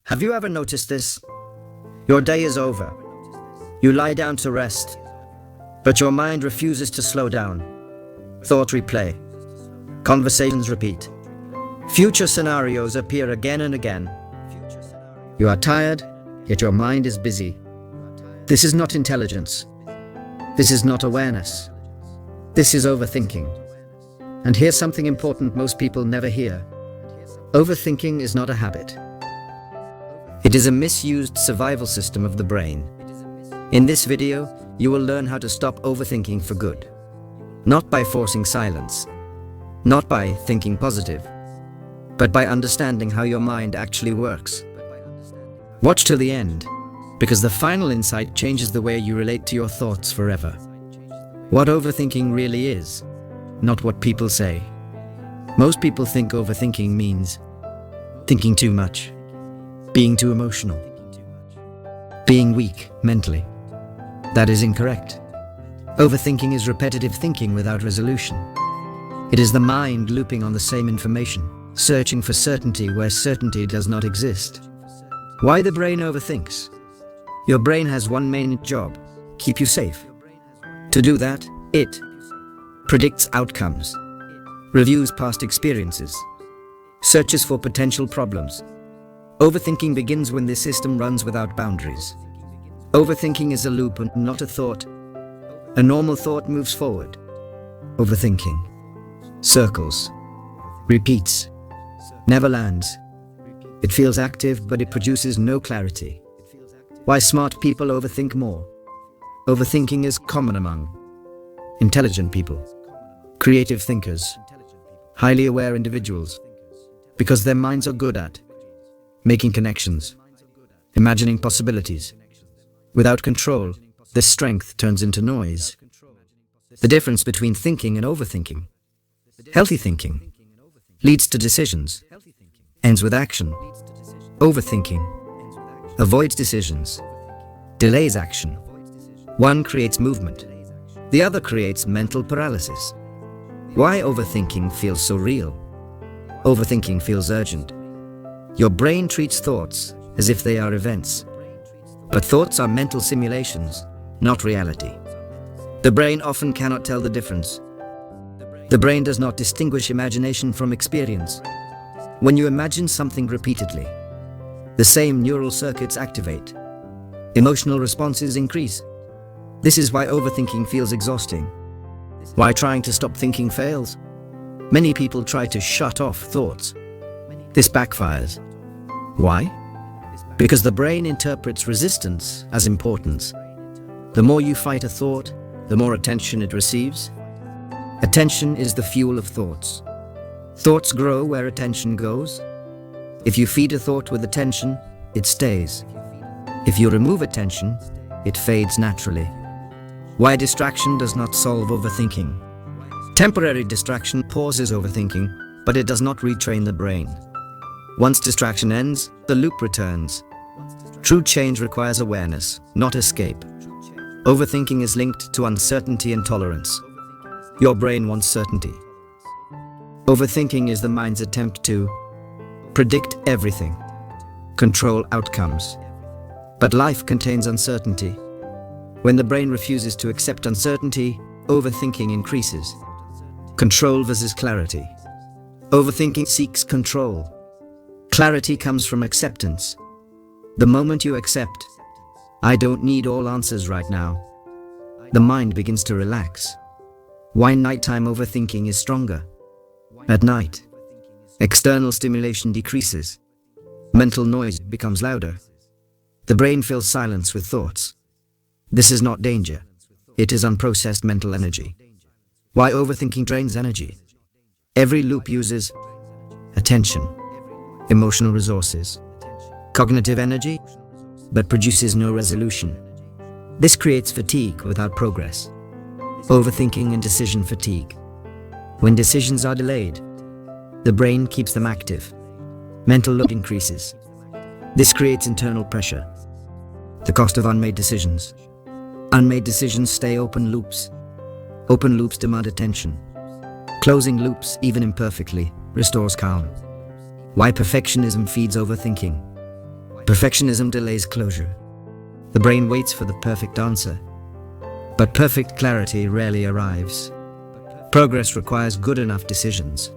Have you ever noticed this? Your day is over. You lie down to rest, but your mind refuses to slow down. Thoughts replay. Conversations repeat. Future scenarios appear again and again. You are tired, yet your mind is busy. This is not intelligence. This is not awareness. This is overthinking. And here's something important most people never hear. Overthinking is not a habit. It is a misused survival system of the brain. In this video, you will learn how to stop overthinking for good. Not by forcing silence, not by thinking positive, but by understanding how your mind actually works. Watch till the end, because the final insight changes the way you relate to your thoughts forever. What overthinking really is, not what people say. Most people think overthinking means thinking too much, being too emotional, being weak mentally. That is incorrect. Overthinking is repetitive thinking without resolution. It is the mind looping on the same information, searching for certainty where certainty does not exist. Why the brain overthinks? Your brain has one main job: keep you safe. To do that, it predicts outcomes, reviews past experiences, searches for potential problems. Overthinking begins when this system runs without boundaries. Overthinking is a loop and not a thought. A normal thought moves forward. Overthinking circles, repeats, never lands. It feels active, but it produces no clarity. Why smart people overthink more? Overthinking is common among intelligent people, creative thinkers, highly aware individuals, because their minds are good at making connections, imagining possibilities. Without control, this strength turns into noise. The difference between thinking and overthinking. Healthy thinking leads to decisions, ends with action. Overthinking avoids decisions, delays action. One creates movement, the other creates mental paralysis. Why overthinking feels so real? Overthinking feels urgent. Your brain treats thoughts as if they are events. But thoughts are mental simulations, not reality. The brain often cannot tell the difference. The brain does not distinguish imagination from experience. When you imagine something repeatedly, the same neural circuits activate. Emotional responses increase. This is why overthinking feels exhausting. Why trying to stop thinking fails? Many people try to shut off thoughts. This backfires. Why? Because the brain interprets resistance as importance. The more you fight a thought, the more attention it receives. Attention is the fuel of thoughts. Thoughts grow where attention goes. If you feed a thought with attention, it stays. If you remove attention, it fades naturally. Why distraction does not solve overthinking? Temporary distraction pauses overthinking, but it does not retrain the brain. Once distraction ends, the loop returns. True change requires awareness, not escape. Overthinking is linked to uncertainty and tolerance. Your brain wants certainty. Overthinking is the mind's attempt to predict everything, control outcomes. But life contains uncertainty. When the brain refuses to accept uncertainty, overthinking increases. Control versus clarity. Overthinking seeks control. Clarity comes from acceptance. The moment you accept, I don't need all answers right now, the mind begins to relax. Why nighttime overthinking is stronger? At night, external stimulation decreases. Mental noise becomes louder. The brain fills silence with thoughts. This is not danger. It is unprocessed mental energy. Why overthinking drains energy? Every loop uses attention, emotional resources, cognitive energy, but produces no resolution. This creates fatigue without progress. Overthinking and decision fatigue. When decisions are delayed, the brain keeps them active. Mental load increases. This creates internal pressure. The cost of unmade decisions. Unmade decisions stay open loops. Open loops demand attention. Closing loops, even imperfectly, restores calm. Why perfectionism feeds overthinking. Perfectionism delays closure. The brain waits for the perfect answer, but perfect clarity rarely arrives. Progress requires good enough decisions.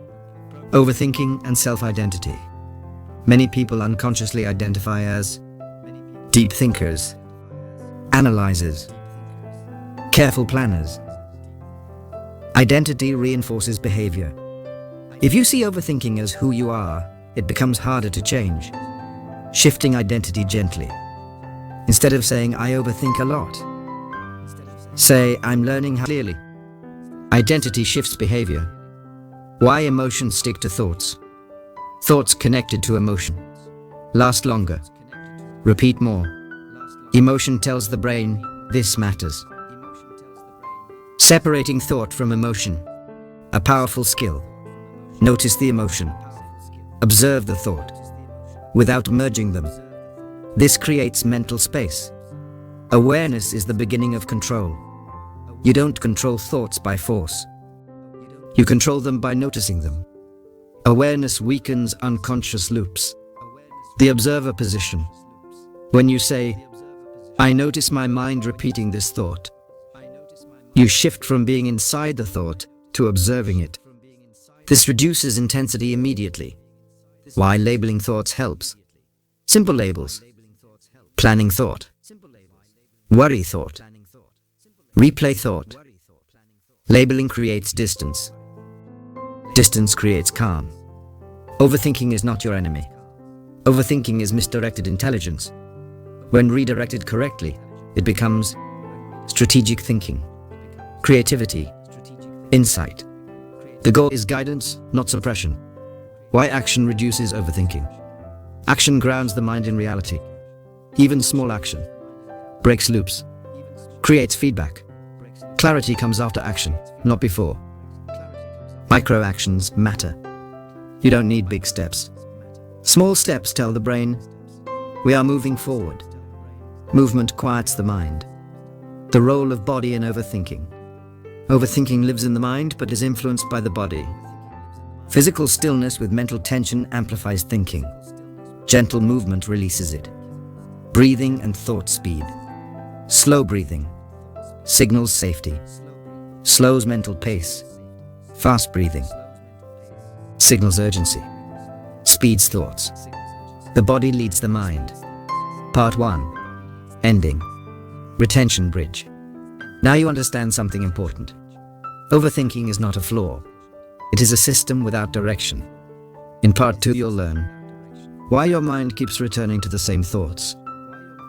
Overthinking and self-identity. Many people unconsciously identify as deep thinkers, analyzers, careful planners. Identity reinforces behavior. If you see overthinking as who you are, it becomes harder to change. Shifting identity gently. Instead of saying, "I overthink a lot," say, "I'm learning how clearly." Identity shifts behavior. Why emotions stick to thoughts. Thoughts connected to emotion last longer, repeat more. Emotion tells the brain, "This matters." Separating thought from emotion. A powerful skill. Notice the emotion. Observe the thought without merging them. This creates mental space. Awareness is the beginning of control. You don't control thoughts by force. You control them by noticing them. Awareness weakens unconscious loops. The observer position. When you say, "I notice my mind repeating this thought," you shift from being inside the thought to observing it. This reduces intensity immediately. Why labeling thoughts helps. Simple labels. Planning thought. Worry thought. Replay thought. Labeling creates distance. Distance creates calm. Overthinking is not your enemy. Overthinking is misdirected intelligence. When redirected correctly, it becomes strategic thinking, creativity, insight. The goal is guidance, not suppression. Why action reduces overthinking. Action grounds the mind in reality. Even small action breaks loops, creates feedback. Clarity comes after action, not before. Micro actions matter. You don't need big steps. Small steps tell the brain, "We are moving forward." Movement quiets the mind. The role of body in overthinking. Overthinking lives in the mind but is influenced by the body. Physical stillness with mental tension amplifies thinking. Gentle movement releases it. Breathing and thought speed. Slow breathing signals safety. Slows mental pace. Fast breathing signals urgency. Speeds thoughts. The body leads the mind. Part 1. Ending. Retention bridge. Now you understand something important. Overthinking is not a flaw. It is a system without direction. In Part 2 you'll learn why your mind keeps returning to the same thoughts,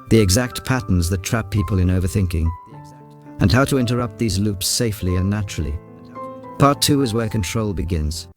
the exact patterns that trap people in overthinking, and how to interrupt these loops safely and naturally. Part 2 is where control begins.